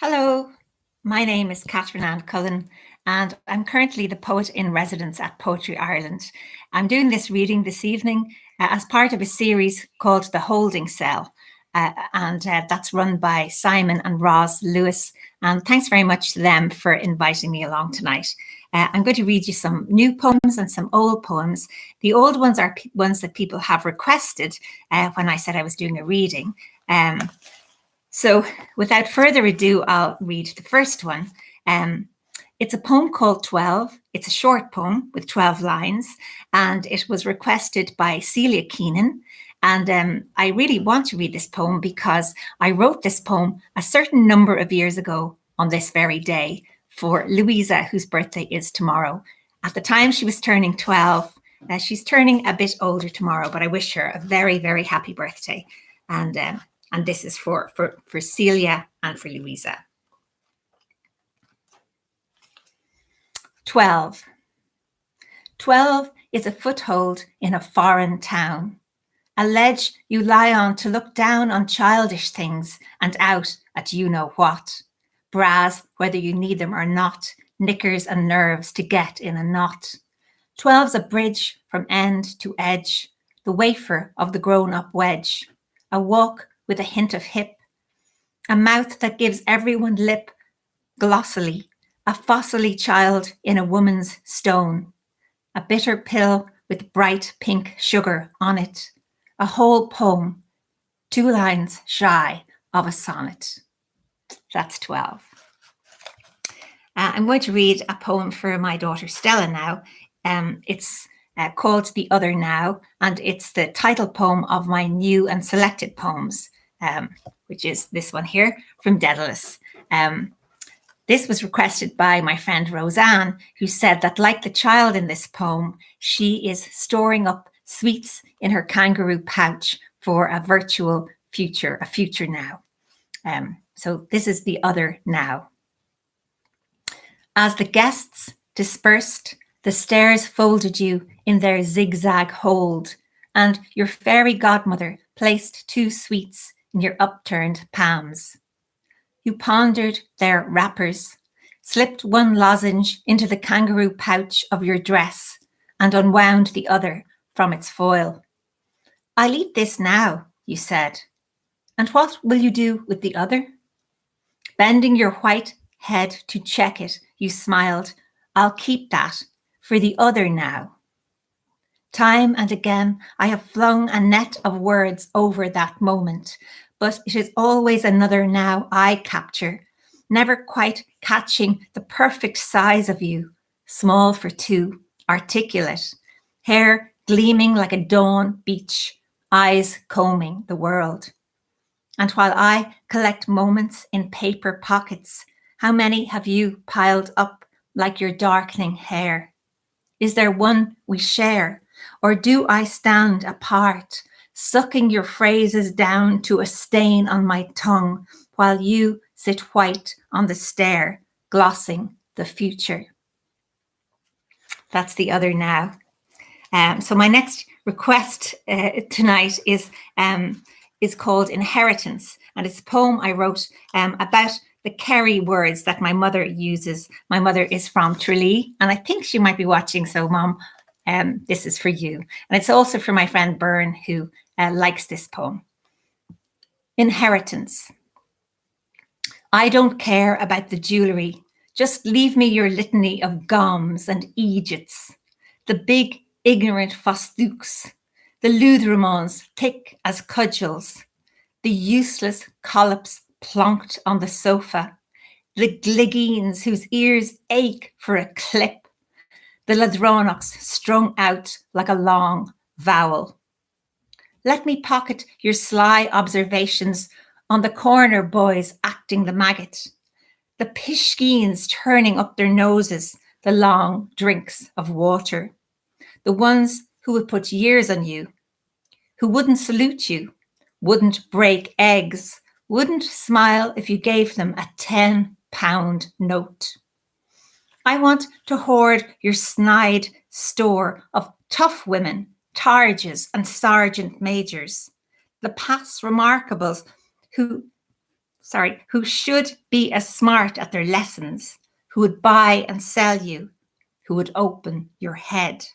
Hello, my name is Catherine Ann Cullen, and I'm currently the poet in residence at Poetry Ireland. I'm doing this reading this evening as part of a series called The Holding Cell, and that's run by Simon and Roz Lewis. And thanks very much to them for inviting me along tonight. I'm going to read you some new poems and some old poems. The old ones are ones that people have requested when I said I was doing a reading. So without further ado, I'll read the first one. It's a poem called 12. It's a short poem with 12 lines, and it was requested by Celia Keenan. And I really want to read this poem because I wrote this poem a certain number of years ago on this very day for Louisa, whose birthday is tomorrow. At the time she was turning 12. She's turning a bit older tomorrow, but I wish her a very, very happy birthday. And this is for Celia and for Louisa. 12. 12 is a foothold in a foreign town, a ledge you lie on to look down on childish things and out at you know what. Bras, whether you need them or not, knickers and nerves to get in a knot. 12's a bridge from end to edge, the wafer of the grown-up wedge, a walk with a hint of hip, a mouth that gives everyone lip glossily, a fossily child in a woman's stone, a bitter pill with bright pink sugar on it, a whole poem, 2 lines shy of a sonnet. That's 12. I'm going to read a poem for my daughter Stella now. It's called The Other Now, and it's the title poem of my new and selected poems, which is this one here from Daedalus. This was requested by my friend Roseanne, who said that like the child in this poem, she is storing up sweets in her kangaroo pouch for a virtual future, a future now. So this is The Other Now. As the guests dispersed, the stairs folded you in their zigzag hold, and your fairy godmother placed 2 sweets in your upturned palms. You pondered their wrappers, slipped 1 lozenge into the kangaroo pouch of your dress, and unwound the other from its foil. I'll eat this now, you said. And what will you do with the other? Bending your white head to check it, you smiled. I'll keep that for the other now. Time and again, I have flung a net of words over that moment, but it is always another now I capture, never quite catching the perfect size of you, small for 2, articulate, hair gleaming like a dawn beach, eyes combing the world. And while I collect moments in paper pockets, how many have you piled up like your darkening hair? Is there one we share, or do I stand apart, sucking your phrases down to a stain on my tongue while you sit white on the stair, glossing the future? That's The Other Now. So my next request tonight is called Inheritance, and it's a poem I wrote about the Kerry words that my mother uses. My mother is from Tralee, and I think she might be watching, so Mom, this is for you. And it's also for my friend Byrne, who likes this poem. Inheritance. I don't care about the jewellery. Just leave me your litany of goms and Egypts, the big ignorant fastouks, the Luthermans thick as cudgels, the useless collops plonked on the sofa, the gliggeens whose ears ache for a clip, the ladronocs strung out like a long vowel. Let me pocket your sly observations on the corner boys acting the maggot, the pishkeens turning up their noses, the long drinks of water, the ones who would put years on you, who wouldn't salute you, wouldn't break eggs, wouldn't smile if you gave them a £10 note. I want to hoard your snide store of tough women, targes and sergeant majors, the past remarkables who who should be as smart at their lessons, who would buy and sell you, who would open your head.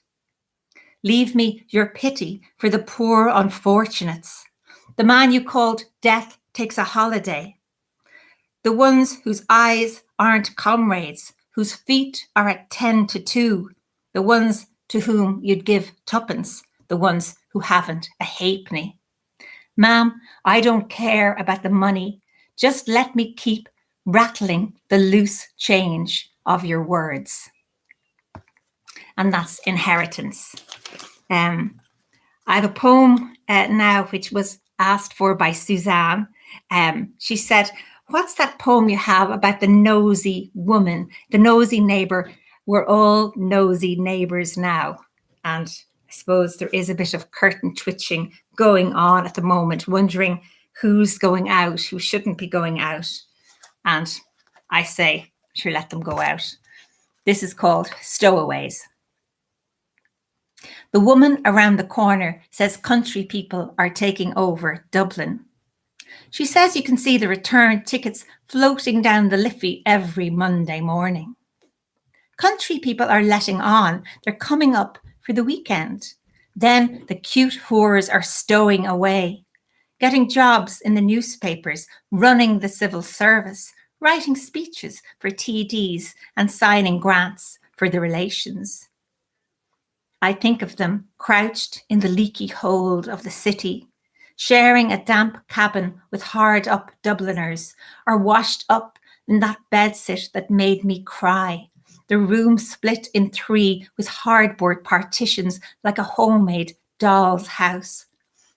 Leave me your pity for the poor unfortunates, the man you called Death takes a holiday, the ones whose eyes aren't comrades, whose feet are at 10 to 2, the ones to whom you'd give tuppence, the ones who haven't a halfpenny. Ma'am, I don't care about the money. Just let me keep rattling the loose change of your words. And that's Inheritance. I have a poem now which was asked for by Suzanne. She said, what's that poem you have about the nosy woman, the nosy neighbour? We're all nosy neighbours now. And I suppose there is a bit of curtain twitching going on at the moment, wondering who's going out, who shouldn't be going out. And I say, sure, let them go out. This is called Stowaways. The woman around the corner says country people are taking over Dublin. She says you can see the return tickets floating down the Liffey every Monday morning. Country people are letting on. They're coming up for the weekend. Then the cute whores are stowing away, getting jobs in the newspapers, running the civil service, writing speeches for TDs and signing grants for the relations. I think of them crouched in the leaky hold of the city, sharing a damp cabin with hard-up Dubliners, or washed up in that bedsit that made me cry, the room split in 3 with hardboard partitions like a homemade doll's house,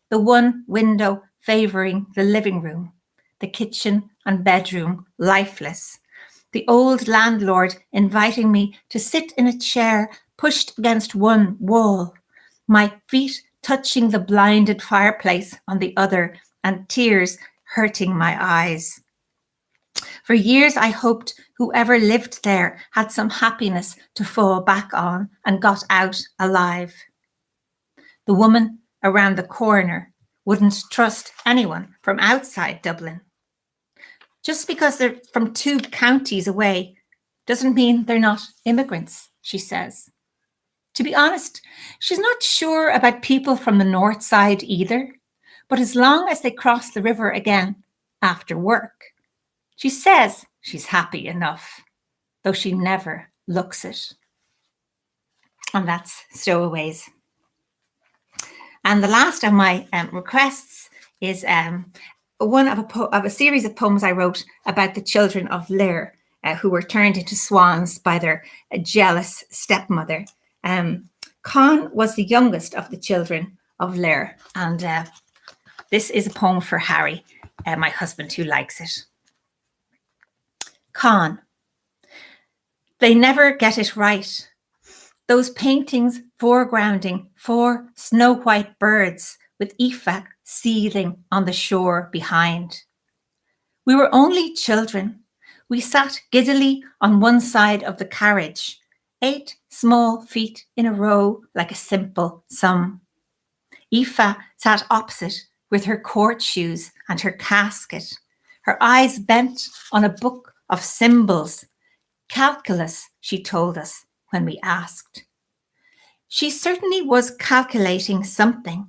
the one window favouring the living room, the kitchen and bedroom lifeless, the old landlord inviting me to sit in a chair pushed against one wall, my feet touching the blinded fireplace on the other, and tears hurting my eyes. For years I hoped whoever lived there had some happiness to fall back on and got out alive. The woman around the corner wouldn't trust anyone from outside Dublin. Just because they're from 2 counties away doesn't mean they're not immigrants, she says. To be honest, she's not sure about people from the north side either, but as long as they cross the river again after work, she says she's happy enough, though she never looks it. And that's Stowaways. And the last of my requests is one of a series of poems I wrote about the children of Lir, who were turned into swans by their jealous stepmother. Con was the youngest of the children of Lir, and this is a poem for Harry, my husband, who likes it. Con. They never get it right. Those paintings foregrounding 4 snow-white birds with Aoife seething on the shore behind. We were only children. We sat giddily on one side of the carriage, 8 small feet in a row like a simple sum. Aoife sat opposite with her court shoes and her casket, her eyes bent on a book of symbols. Calculus, she told us when we asked. She certainly was calculating something,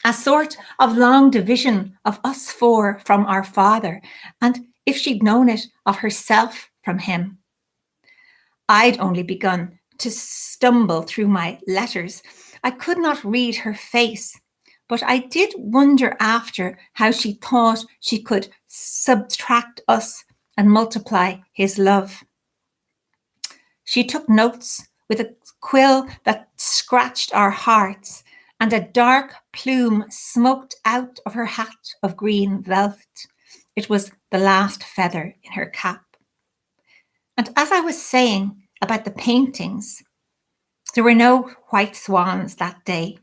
a sort of long division of us 4 from our father, and if she'd known it, of herself from him. I'd only begun to stumble through my letters. I could not read her face, but I did wonder after how she thought she could subtract us and multiply his love. She took notes with a quill that scratched our hearts, and a dark plume smoked out of her hat of green velvet. It was the last feather in her cap. And as I was saying about the paintings, there were no white swans that day.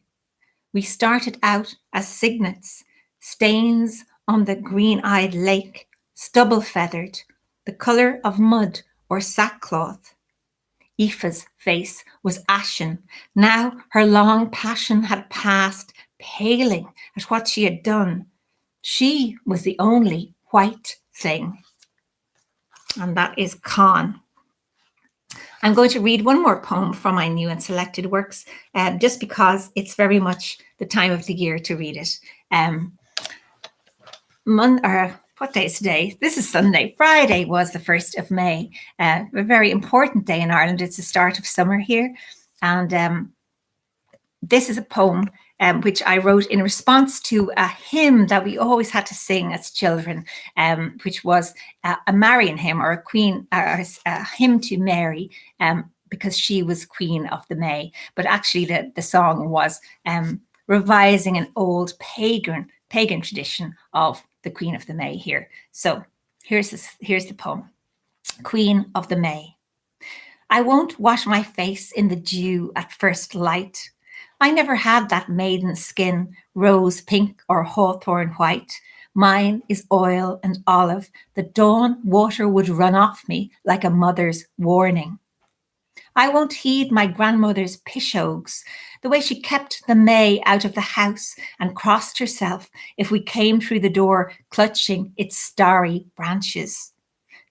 We started out as cygnets, stains on the green-eyed lake, stubble-feathered, the colour of mud or sackcloth. Aoife's face was ashen. Now her long passion had passed, paling at what she had done. She was the only white thing. And that is con. I'm going to read one more poem from my new and selected works, just because it's very much the time of the year to read it. What day is today? This is Sunday. Friday was the 1st of May, a very important day in Ireland. It's the start of summer here. And this is a poem which I wrote in response to a hymn that we always had to sing as children, which was a Marian hymn, or a queen, a hymn to Mary, because she was Queen of the May. But actually the song was revising an old pagan tradition of the Queen of the May here. So here's the poem. Queen of the May. I won't wash my face in the dew at first light. I never had that maiden skin, rose pink or hawthorn white. Mine is oil and olive. The dawn water would run off me like a mother's warning. I won't heed my grandmother's pishogues, the way she kept the May out of the house and crossed herself if we came through the door clutching its starry branches.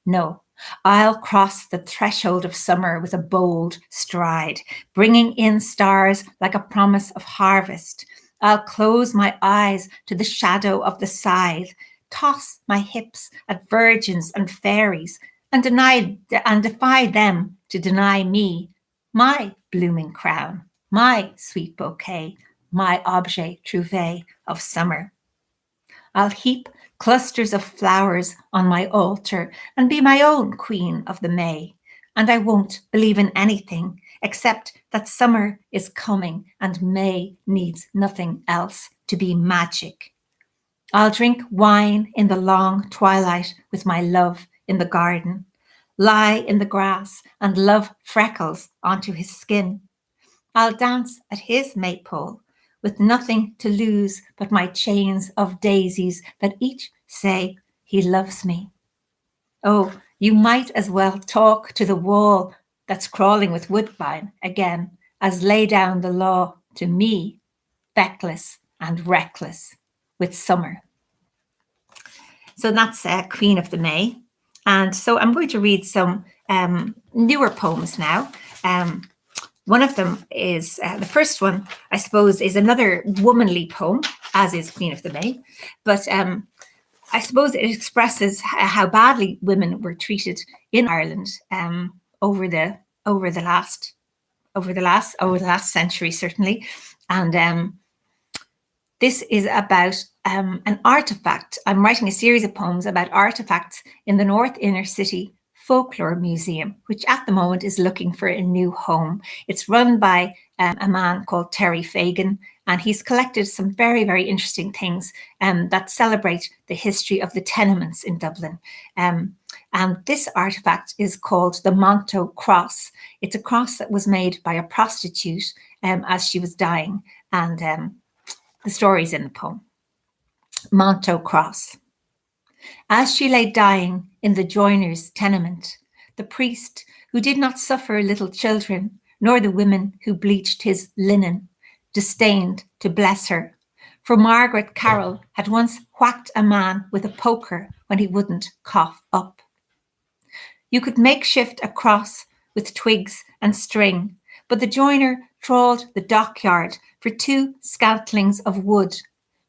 No, I'll cross the threshold of summer with a bold stride, bringing in stars like a promise of harvest. I'll close my eyes to the shadow of the scythe, toss my hips at virgins and fairies, and defy them to deny me my blooming crown, my sweet bouquet, my objet trouvé of summer. I'll heap clusters of flowers on my altar and be my own Queen of the May. And I won't believe in anything except that summer is coming and May needs nothing else to be magic. I'll drink wine in the long twilight with my love in the garden, lie in the grass and love freckles onto his skin. I'll dance at his maypole with nothing to lose but my chains of daisies that each say he loves me. Oh, you might as well talk to the wall that's crawling with woodbine again as lay down the law to me, feckless and reckless with summer. So that's Queen of the May. And so I'm going to read some newer poems now. One of them is, the first one, I suppose, is another womanly poem, as is Queen of the May. But I suppose it expresses how badly women were treated in Ireland over the last century, certainly. And this is about an artifact. I'm writing a series of poems about artifacts in the North Inner City Folklore Museum, which at the moment is looking for a new home. It's run by a man called Terry Fagan, and he's collected some very, very interesting things that celebrate the history of the tenements in Dublin. And this artifact is called the Monto Cross. It's a cross that was made by a prostitute as she was dying, and the story's in the poem. Monto Cross. As she lay dying in the joiner's tenement, the priest who did not suffer little children, nor the women who bleached his linen, disdained to bless her. For Margaret Carroll had once whacked a man with a poker when he wouldn't cough up. You could makeshift a cross with twigs and string, but the joiner trawled the dockyard for 2 scantlings of wood,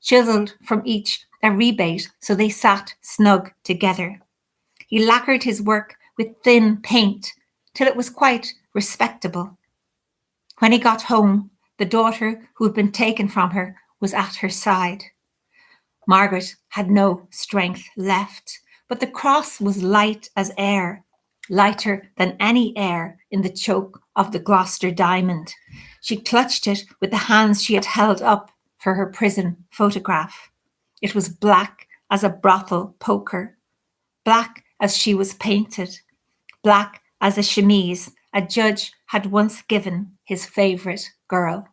chiselled from each a rebate so they sat snug together. He lacquered his work with thin paint till it was quite respectable. When he got home, the daughter who had been taken from her was at her side. Margaret had no strength left, but the cross was light as air, lighter than any air in the choke of the Gloucester diamond. She clutched it with the hands she had held up for her prison photograph. It was black as a brothel poker, black as she was painted, black as a chemise a judge had once given his favourite girl.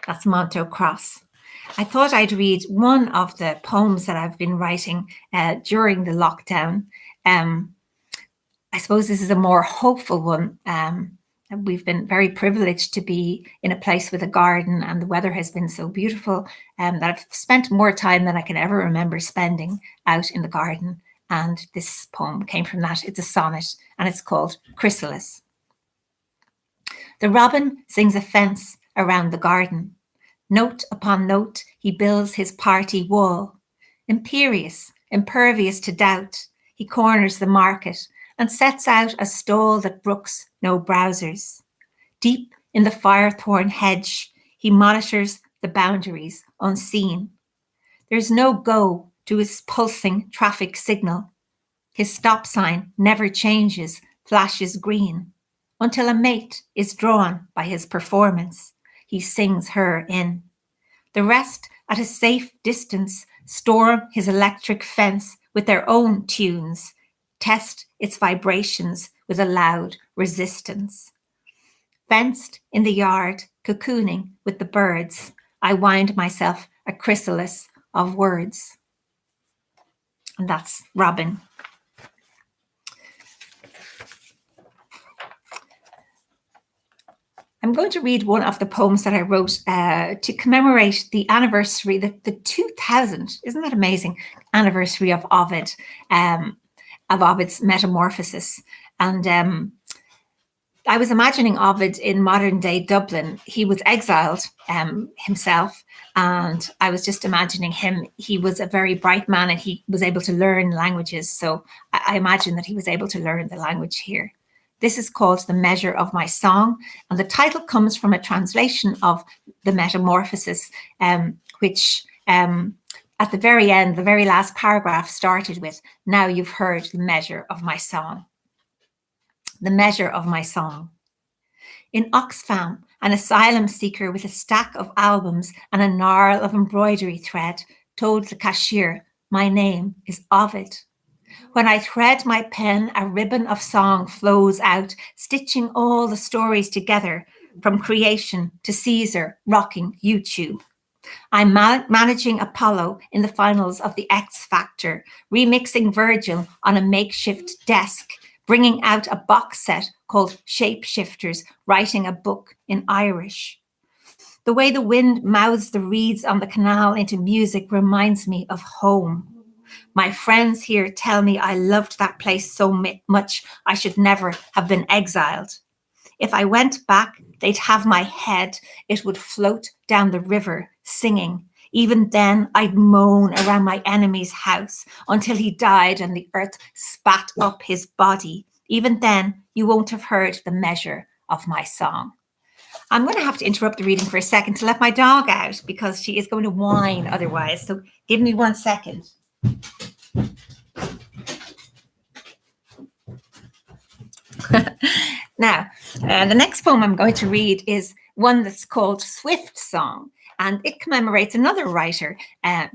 That's Monto Cross. I thought I'd read one of the poems that I've been writing during the lockdown. I suppose this is a more hopeful one We've been very privileged to be in a place with a garden, and the weather has been so beautiful that I've spent more time than I can ever remember spending out in the garden. And this poem came from that. It's a sonnet, and it's called Chrysalis. The robin sings a fence around the garden. Note upon note, he builds his party wall. Imperious, impervious to doubt, he corners the market and sets out a stall that brooks no browsers. Deep in the firethorn hedge, he monitors the boundaries unseen. There's no go to his pulsing traffic signal. His stop sign never changes, flashes green, until a mate is drawn by his performance. He sings her in. The rest, at a safe distance, storm his electric fence with their own tunes, test its vibrations with a loud resistance. Fenced in the yard, cocooning with the birds, I wind myself a chrysalis of words. And that's Robin. I'm going to read one of the poems that I wrote to commemorate the anniversary, the 2000, isn't that amazing, anniversary of Ovid's Metamorphosis. And I was imagining Ovid in modern day Dublin. He was exiled himself, and I was just imagining him. He was a very bright man, and he was able to learn languages. So I imagine that he was able to learn the language here. This is called The Measure of My Song, and the title comes from a translation of the Metamorphosis, which at the very end, the very last paragraph started with, "Now you've heard the measure of my song." The measure of my song. In Oxfam, an asylum seeker with a stack of albums and a gnarl of embroidery thread told the cashier, "My name is Ovid." When I thread my pen, a ribbon of song flows out, stitching all the stories together, from creation to Caesar rocking YouTube. I'm managing Apollo in the finals of the X Factor, remixing Virgil on a makeshift desk, bringing out a box set called Shapeshifters, writing a book in Irish. The way the wind mouths the reeds on the canal into music reminds me of home. My friends here tell me I loved that place so much I should never have been exiled. If I went back, they'd have my head. It would float down the river singing. Even then, I'd moan around my enemy's house until he died and the earth spat up his body. Even then, you won't have heard the measure of my song. I'm going to have to interrupt the reading for a second to let my dog out because she is going to whine otherwise. So give me 1 second. Now, the next poem I'm going to read is one that's called Swift Song, and it commemorates another writer,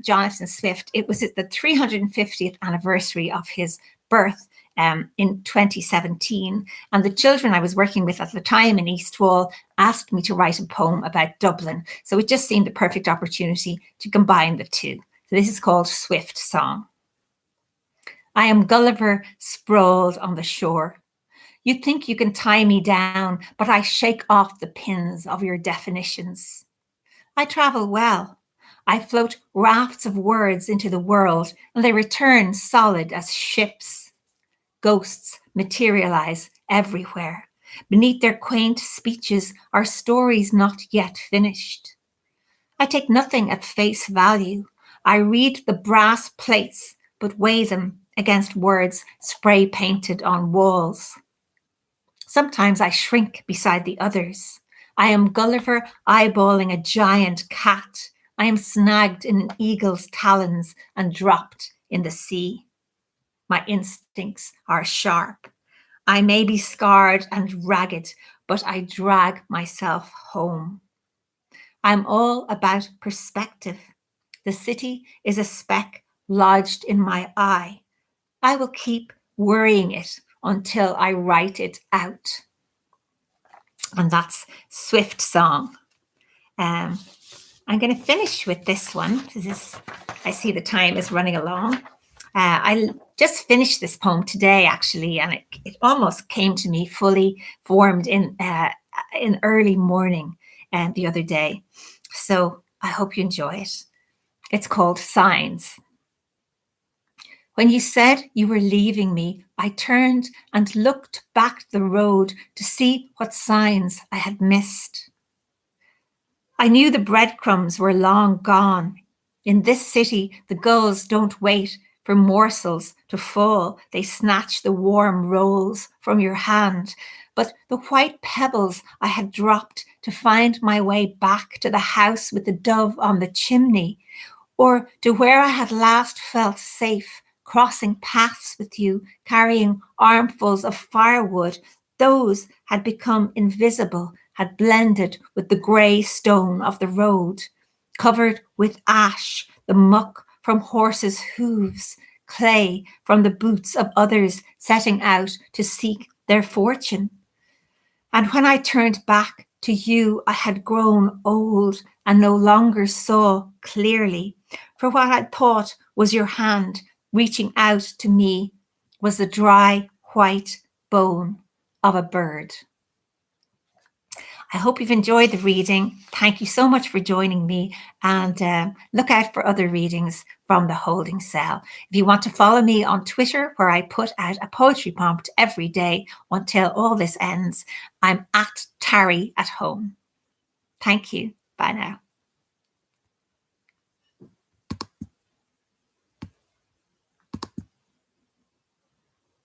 Jonathan Swift. It was at the 350th anniversary of his birth in 2017, and the children I was working with at the time in East Wall asked me to write a poem about Dublin, so it just seemed the perfect opportunity to combine the two. So this is called Swift Song. I am Gulliver sprawled on the shore. You think you can tie me down, but I shake off the pins of your definitions. I travel well. I float rafts of words into the world, and they return solid as ships. Ghosts materialize everywhere. Beneath their quaint speeches are stories not yet finished. I take nothing at face value. I read the brass plates, but weigh them against words spray painted on walls. Sometimes I shrink beside the others. I am Gulliver eyeballing a giant cat. I am snagged in an eagle's talons and dropped in the sea. My instincts are sharp. I may be scarred and ragged, but I drag myself home. I'm all about perspective. The city is a speck lodged in my eye. I will keep worrying it until I write it out. And that's Swift Song. I'm going to finish with this one. I see the time is running along. I just finished this poem today, actually, and it almost came to me fully formed in early morning the other day. So I hope you enjoy it. It's called Signs. When you said you were leaving me, I turned and looked back the road to see what signs I had missed. I knew the breadcrumbs were long gone. In this city, the gulls don't wait for morsels to fall. They snatch the warm rolls from your hand. But the white pebbles I had dropped to find my way back to the house with the dove on the chimney, or to where I had last felt safe, crossing paths with you, carrying armfuls of firewood, those had become invisible, had blended with the grey stone of the road, covered with ash, the muck from horses' hooves, clay from the boots of others setting out to seek their fortune. And when I turned back to you, I had grown old and no longer saw clearly. For what I thought was your hand reaching out to me was the dry white bone of a bird. I hope you've enjoyed the reading. Thank you so much for joining me, and look out for other readings from the Holding Cell. If you want to follow me on Twitter, where I put out a poetry prompt every day until all this ends, I'm at Tarry at Home. Thank you. Bye now.